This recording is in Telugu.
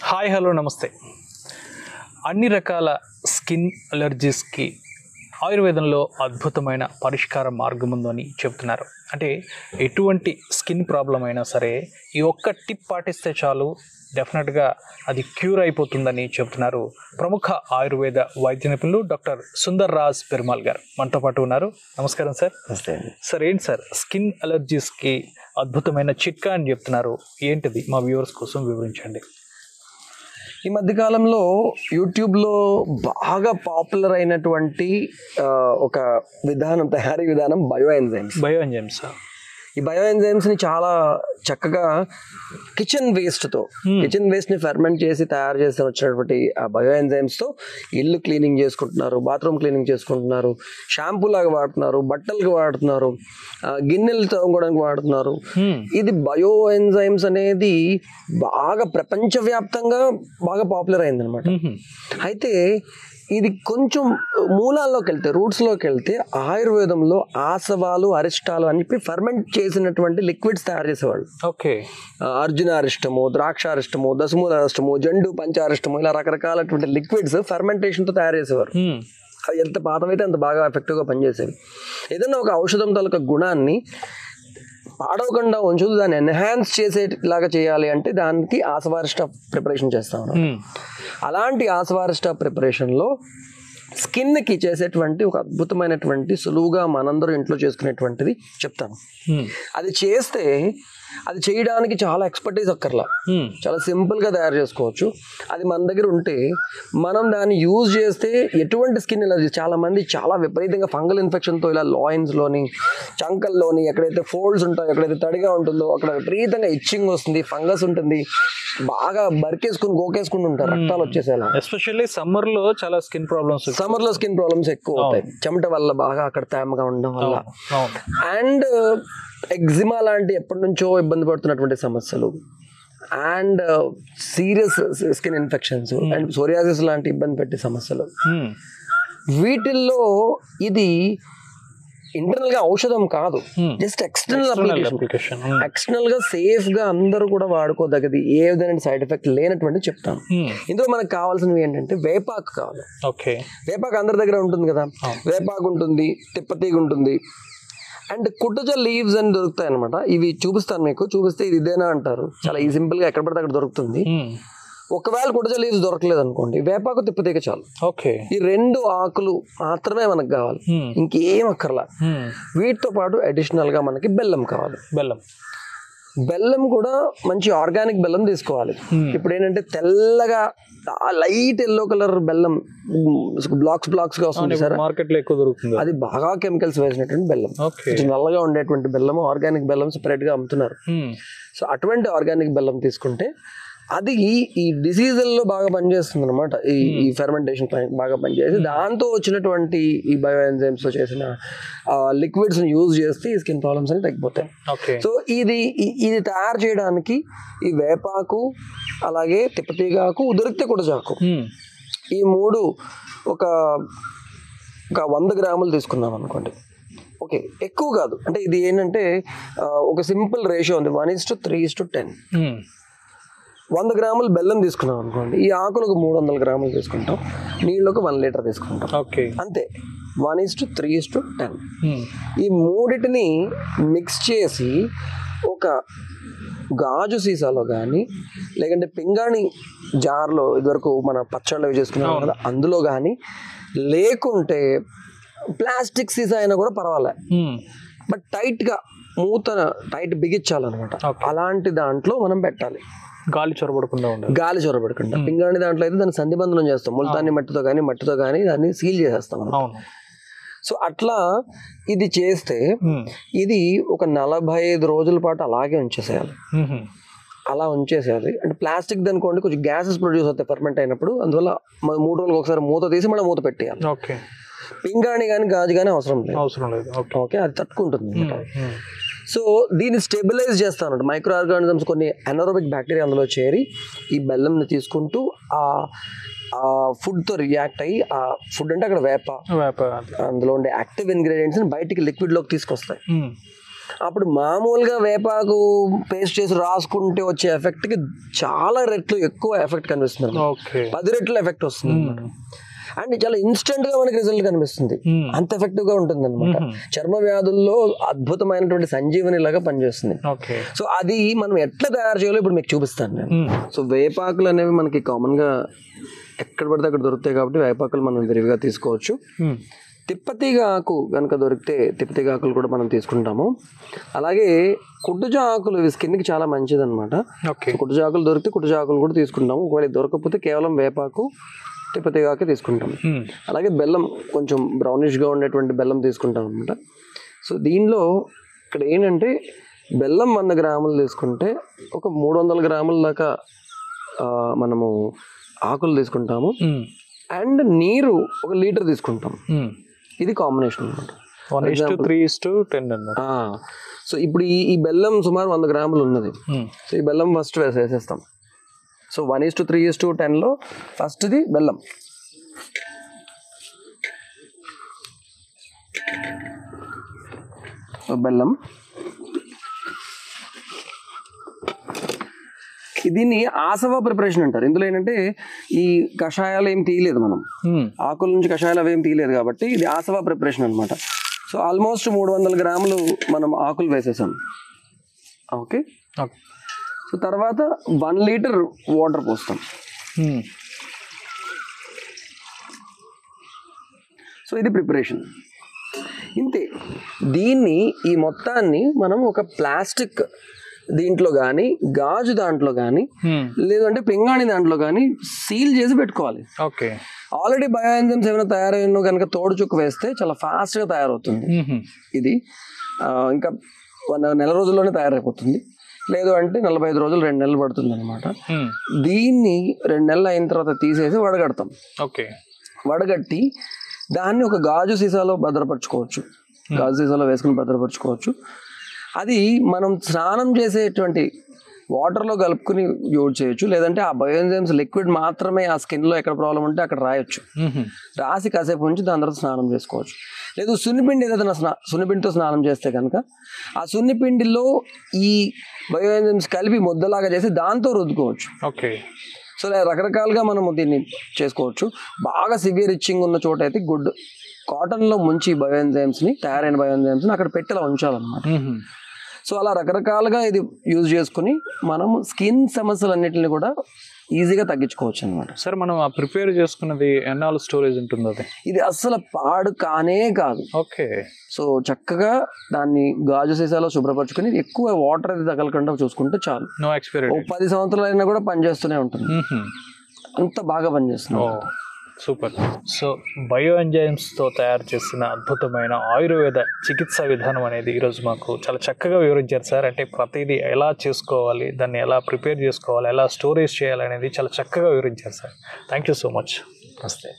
హాయ్ హలో నమస్తే. అన్ని రకాల స్కిన్ అలర్జీస్కి ఆయుర్వేదంలో అద్భుతమైన పరిష్కార మార్గం ఉందని చెప్తున్నారు. అంటే ఎటువంటి స్కిన్ ప్రాబ్లం అయినా సరే ఈ ఒక్క టిప్ పాటిస్తే చాలు, డెఫినెట్గా అది క్యూర్ అయిపోతుందని చెప్తున్నారు ప్రముఖ ఆయుర్వేద వైద్య నిపుణులు డాక్టర్ సుందర్ రాజ్ పెరుమాల్ గారు మనతో పాటు ఉన్నారు. నమస్కారం సార్. నమస్తే అండి. సార్, ఏంటి సార్ స్కిన్ అలర్జీస్కి అద్భుతమైన చిట్కా అని చెప్తున్నారు, ఏంటిది మా వ్యూవర్స్ కోసం వివరించండి. ఈ మధ్యకాలంలో యూట్యూబ్లో బాగా పాపులర్ అయినటువంటి ఒక విధానం, తయారీ విధానం బయో ఎంజైమ్స్. ఈ బయో ఎంజైమ్స్ని చాలా చక్కగా కిచెన్ వేస్ట్ని ఫెర్మెంట్ చేసి తయారు చేసి వచ్చినటువంటి ఆ బయో ఎంజైమ్స్తో ఇల్లు క్లీనింగ్ చేసుకుంటున్నారు, బాత్రూమ్ క్లీనింగ్ చేసుకుంటున్నారు, షాంపూ లాగా వాడుతున్నారు, బట్టలకు వాడుతున్నారు, గిన్నెలు తోముకోవడానికి వాడుతున్నారు. ఇది బయో ఎంజైమ్స్ అనేది బాగా ప్రపంచవ్యాప్తంగా బాగా పాపులర్ అయిందనమాట. అయితే ఇది కొంచెం మూలాల్లోకి వెళ్తే, రూట్స్లోకి వెళ్తే ఆయుర్వేదంలో ఆసవాలు, అరిష్టాలు అని చెప్పి ఫర్మెంట్ చేసినటువంటి లిక్విడ్స్ తయారు చేసేవాళ్ళు. ఓకే. అర్జున అరిష్టము, ద్రాక్షారిష్టము, దశమూల అరిష్టము, జండు పంచారిష్టము, ఇలా రకరకాలటువంటి లిక్విడ్స్ ఫర్మెంటేషన్తో తయారు చేసేవారు. అవి ఎంత పాతమైతే అంత బాగా ఎఫెక్టివ్గా పనిచేసేవి. ఏదైనా ఒక ఔషధం తాలూకా గుణాన్ని పాడవకుండా ఉంచు, దాన్ని ఎన్హాన్స్ చేసేలాగా చేయాలి అంటే దానికి ఆసవారిష్ట ప్రిపరేషన్ చేస్తాం. అలాంటి ఆసవారిష్ట ప్రిపరేషన్లో స్కిన్కి చేసేటువంటి ఒక అద్భుతమైనటువంటి సులువుగా మనందరూ ఇంట్లో చేసుకునేటువంటిది చెప్తాను. అది చేస్తే అది చేయడానికి చాలా ఎక్స్పర్టైజ్ అక్కర్లా, చాలా సింపుల్గా తయారు చేసుకోవచ్చు. అది మన దగ్గర ఉంటే మనం దాన్ని యూజ్ చేస్తే ఎటువంటి స్కిన్ ఎలర్జీ, చాలామంది చాలా విపరీతంగా ఫంగల్ ఇన్ఫెక్షన్తో ఇలా లాయిన్స్లోని, చంకల్లోని ఎక్కడైతే ఫోల్డ్స్ ఉంటాయో, ఎక్కడైతే తడిగా ఉంటుందో అక్కడ విపరీతంగా ఇచ్చింగ్ వస్తుంది, ఫంగస్ ఉంటుంది, బాగా బరికేసుకుని గోకేసుకుని ఉంటారు, రక్తాలు వచ్చేసేలా. ఎస్పెషల్లీ సమ్మర్లో చాలా స్కిన్ ప్రాబ్లమ్స్, సమ్మర్లో స్కిన్ ప్రాబ్లమ్స్ ఎక్కువ అవుతాయి, చెమట వల్ల, బాగా అక్కడ తేమగా ఉండడం వల్ల. అండ్ ఎగ్జిమా లాంటి ఎప్పటి నుంచో ఇబ్బంది పడుతున్నటువంటి సమస్యలు, and serious scene infections, and psoriasis లాంటి ఇబ్బంది పెట్టే సమస్యలు, వీటిల్లో ఇది ఇంటర్నల్ గా ఔషధం కాదు, జస్ట్ ఎక్స్టర్నల్ అప్లికేషన్. ఎక్స్టర్నల్ గా సేఫ్ గా అందరూ కూడా వాడుకోదగ్గది, ఏ విధమైన సైడ్ ఎఫెక్ట్ లేనటువంటి చెప్తాను. ఇందులో మనకు కావాల్సినవి ఏంటంటే వేపాకు కావాలి. వేపాకు అందరి దగ్గర ఉంటుంది కదా, వేపాకు ఉంటుంది, తిప్పతీగ ఉంటుంది, అండ్ కుట్టుజ లీవ్స్ అని దొరుకుతాయి అనమాట. ఇవి చూపిస్తాను మీకు, చూపిస్తే ఇది ఇదేనా అంటారు. చాలా ఈ సింపుల్ గా ఎక్కడ పడితే అక్కడ దొరుకుతుంది. ఒకవేళ కుట్టుజ లీవ్స్ దొరకలేదు అనుకోండి, వేపాకు తిప్పతీగ చాలు. ఈ రెండు ఆకులు మాత్రమే మనకు కావాలి, ఇంకేం అక్కర్లా. వీటితో పాటు అడిషనల్ గా మనకి బెల్లం కావాలి. బెల్లం కూడా మంచి ఆర్గానిక్ బెల్లం తీసుకోవాలి. ఇప్పుడు ఏంటంటే తెల్లగా లైట్ ఎల్లో కలర్ బెల్లం బ్లాక్స్ గా వస్తుంది సార్, మార్కెట్ లో ఎక్కువ దొరుకుతుంది. అది బాగా కెమికల్స్ వేసినటువంటి బెల్లం, నల్లగా ఉండేటువంటి బెల్లం, ఆర్గానిక్ బెల్లం సెపరేట్ గా అమ్ముతున్నారు. సో అటువంటి ఆర్గానిక్ బెల్లం తీసుకుంటే అది ఈ డిసీజుల్లో బాగా పనిచేస్తుంది అనమాట. ఈ ఫెర్మెంటేషన్ బాగా పనిచేసి దాంతో వచ్చినటువంటి ఈ బయో ఎంజైమ్స్ తో చేసిన లిక్విడ్స్ ని యూజ్ చేస్తే ఈ స్కిన్ ప్రాబ్లమ్స్ అని తగ్గిపోతాయి. సో ఇది తయారు చేయడానికి ఈ వేపాకు, అలాగే తిప్పతీగాకు, ఉదిరిక్తే కుడజాకు, ఈ మూడు ఒక 100 గ్రాములు తీసుకున్నాం అనుకోండి. ఓకే, ఎక్కువ కాదు. అంటే ఇది ఏంటంటే ఒక సింపుల్ రేషియో ఉంది, 1:3:10. 100 గ్రాములు బెల్లం తీసుకున్నాం అనుకోండి, ఈ ఆకులకు 300 గ్రాములు తీసుకుంటాం, నీళ్ళకు 1 లీటర్ తీసుకుంటాం, అంతే. 1:3:10. ఈ మూడిటిని మిక్స్ చేసి ఒక గాజు సీసాలో కానీ, లేకంటే పింగాణి జార్లో, ఇదివరకు మన పచ్చళ్ళు చేసుకున్నాం కదా అందులో కానీ, లేకుంటే ప్లాస్టిక్ సీసా అయినా కూడా పర్వాలే, బట్ టైట్గా టైట్ బిగించాలన్నమాట. అలాంటి దాంట్లో మనం పెట్టాలి, గాలి చొరబడకుండా. పింగాణి దాంట్లో అయితే దాన్ని సంధిబంధనం చేస్తాం, ముల్తాని మట్టితో కానీ దాన్ని సీల్ చేసేస్తాం. సో అట్లా ఇది చేస్తే ఇది ఒక 45 రోజుల పాటు అలాగే ఉంచేసేయాలి. అలా ఉంచేసేయాలి. అంటే ప్లాస్టిక్ అనుకోండి, కొంచెం గ్యాసెస్ ప్రొడ్యూస్ అవుతాయి ఫర్మెంట్ అయినప్పుడు, అందువల్ల 3 రోజులకు ఒకసారి మూత తీసి మళ్ళీ మూత పెట్టేయాలి. పింగాణి కానీ గాజు కానీ అవసరం లేదు. ఓకే, అది తట్టుకుంటుంది అనమాట. సో దీన్ని స్టెబిలైజ్ చేస్తాను. మైక్రో ఆర్గానిజమ్స్, కొన్ని అనరోబిక్ బ్యాక్టీరియా అందులో చేరి ఈ బెల్లంని తీసుకుంటూ ఆ ఫుడ్తో రియాక్ట్ అయ్యి, ఆ ఫుడ్ అంటే అక్కడ వేప, అందులో ఉండే యాక్టివ్ ఇంగ్రీడియంట్స్ని బయటికి లిక్విడ్లోకి తీసుకొస్తాయి. అప్పుడు మామూలుగా వేపాకు పేస్ట్ చేసి రాసుకుంటే వచ్చే ఎఫెక్ట్కి చాలా రెట్లు ఎక్కువ ఎఫెక్ట్ కనిపిస్తుంది, 10 రెట్లు ఎఫెక్ట్ వస్తుంది అనమాట. అండ్ చాలా ఇన్స్టెంట్ గా మనకి రిజల్ట్ కనిపిస్తుంది, అంత ఎఫెక్టివ్ గా ఉంటుంది అనమాట. చర్మ వ్యాధుల్లో అద్భుతమైనటువంటి సంజీవని లాగా పనిచేస్తుంది. సో అది మనం ఎట్లా తయారు చేయాలో ఇప్పుడు మీకు చూపిస్తాను నేను. సో వేపాకులు అనేవి మనకి కామన్ గా ఎక్కడ పడితే అక్కడ దొరుకుతాయి కాబట్టి వేపాకులు మనం విరివిగా తీసుకోవచ్చు. తిప్పతీగ ఆకు కనుక దొరికితే తిప్పతీగ ఆకులు కూడా మనం తీసుకుంటాము. అలాగే కుట్టుజ ఆకులు ఇవి స్కిన్కి చాలా మంచిది అనమాట. కుట్టుజ ఆకులు దొరికితే కుట్టుజ ఆకులు కూడా తీసుకుంటాము. ఒకవేళ దొరకకపోతే కేవలం వేపాకు తిప్పతీగ ఆకు తీసుకుంటాము. అలాగే బెల్లం, కొంచెం బ్రౌనిష్గా ఉండేటువంటి బెల్లం తీసుకుంటాం అనమాట. సో దీనిలో ఇక్కడ ఏంటంటే బెల్లం 100 గ్రాములు తీసుకుంటే ఒక 300 గ్రాముల దాకా మనము ఆకులు తీసుకుంటాము. అండ్ నీరు 1 లీటర్ తీసుకుంటాం. ఇది కాంబినేషన్ అనమాట. 1:3:10 సో ఇప్పుడు ఈ బెల్లం సుమారు 100 గ్రాములు ఉన్నది. సో ఈ బెల్లం ఫస్ట్ వేసేస్తాం. సో 1:3:10లో ఫస్ట్ది బెల్లం. సో బెల్లం దీన్ని ఆసవా ప్రిపరేషన్ అంటారు. ఇందులో ఏంటంటే ఈ కషాయాలు ఏం తీయలేదు, మనం ఆకుల నుంచి కషాయాలు అవేం తీయలేదు కాబట్టి ఇది ఆసవా ప్రిపరేషన్ అనమాట. సో ఆల్మోస్ట్ 300 గ్రాములు మనం ఆకులు వేసేసాం. ఓకే. సో తర్వాత 1 లీటర్ వాటర్ పోస్తాం. సో ఇది ప్రిపరేషన్ ఇంతే. దీన్ని ఈ మొత్తాన్ని మనం ఒక ప్లాస్టిక్ దీంట్లో కానీ గాజు దాంట్లో కానీ లేదంటే పింగాణి దాంట్లో కానీ సీల్ చేసి పెట్టుకోవాలి. ఓకే. ఆల్రెడీ బయో ఎంజైమ్స్ ఏమైనా తయారైన కనుక తోడు చుక్క వేస్తే చాలా ఫాస్ట్గా తయారవుతుంది. ఇది ఇంకా 1 నెల రోజుల్లోనే తయారైపోతుంది. లేదు అంటే 45 రోజులు 2 నెలలు పడుతుంది అనమాట. దీన్ని 2 నెలలు అయిన తర్వాత తీసేసి వడగడతాం. ఓకే. వడగట్టి దాన్ని ఒక గాజు సీసాలో భద్రపరచుకోవచ్చు. గాజు సీసాలో వేసుకుని భద్రపరచుకోవచ్చు. అది మనం స్నానం చేసేటువంటి వాటర్లో కలుపుకుని యూజ్ చేయొచ్చు. లేదంటే ఆ బయో ఎంజైమ్స్ లిక్విడ్ మాత్రమే ఆ స్కిన్లో ఎక్కడ ప్రాబ్లం ఉంటే అక్కడ రాయొచ్చు. రాసి కాసేపు ఉంచి దాని తర్వాత స్నానం చేసుకోవచ్చు. లేదు సున్నిపిండి ఏదైనా సున్నిపిండితో స్నానం చేస్తే కనుక ఆ సున్నిపిండిలో ఈ బయో ఎంజైమ్స్ కలిపి ముద్దలాగా చేసి దాంతో రుద్దుకోవచ్చు. ఓకే. సో రకరకాలుగా మనము దీన్ని చేసుకోవచ్చు. బాగా సివియర్ ఇచ్చింగ్ ఉన్న చోట అయితే గుడ్ కాటన్లో ముంచి బయో ఎంజైమ్స్ని, తయారైన బయో ఎంజైమ్స్ని అక్కడ పెట్టేలా ఉంచాలన్నమాట. సో అలా రకరకాలుగా ఇది యూజ్ చేసుకుని మనం స్కిన్ సమస్యలన్నిటిని కూడా ఈజీగా తగ్గించుకోవచ్చు అనమాట. సార్ మనం ఆ ప్రిపేర్ చేసుకున్నది ఎన్నాళ్ళు స్టోరేజ్ ఉంటుంది? అది ఇది అస్సలు పాడు కానే కాదు. ఓకే. సో చక్కగా దాన్ని గాజు సీసాలో శుభ్రపరచుకుని ఎక్కువ వాటర్ అది తగలకుండా చూసుకుంటే చాలు. No expiry. 10 సంవత్సరాలు అయినా కూడా పనిచేస్తూనే ఉంటుంది. అంత బాగా పనిచేస్తుంది. సూపర్. సో బయో ఎంజైమ్స్తో తయారు చేసిన అద్భుతమైన ఆయుర్వేద చికిత్సా విధానం అనేది ఈరోజు మాకు చాలా చక్కగా వివరించారు సార్. అంటే ప్రతిదీ ఎలా చేసుకోవాలి, దాన్ని ఎలా ప్రిపేర్ చేసుకోవాలి, ఎలా స్టోరేజ్ చేయాలి అనేది చాలా చక్కగా వివరించారు sir. Thank you so much. నమస్తే.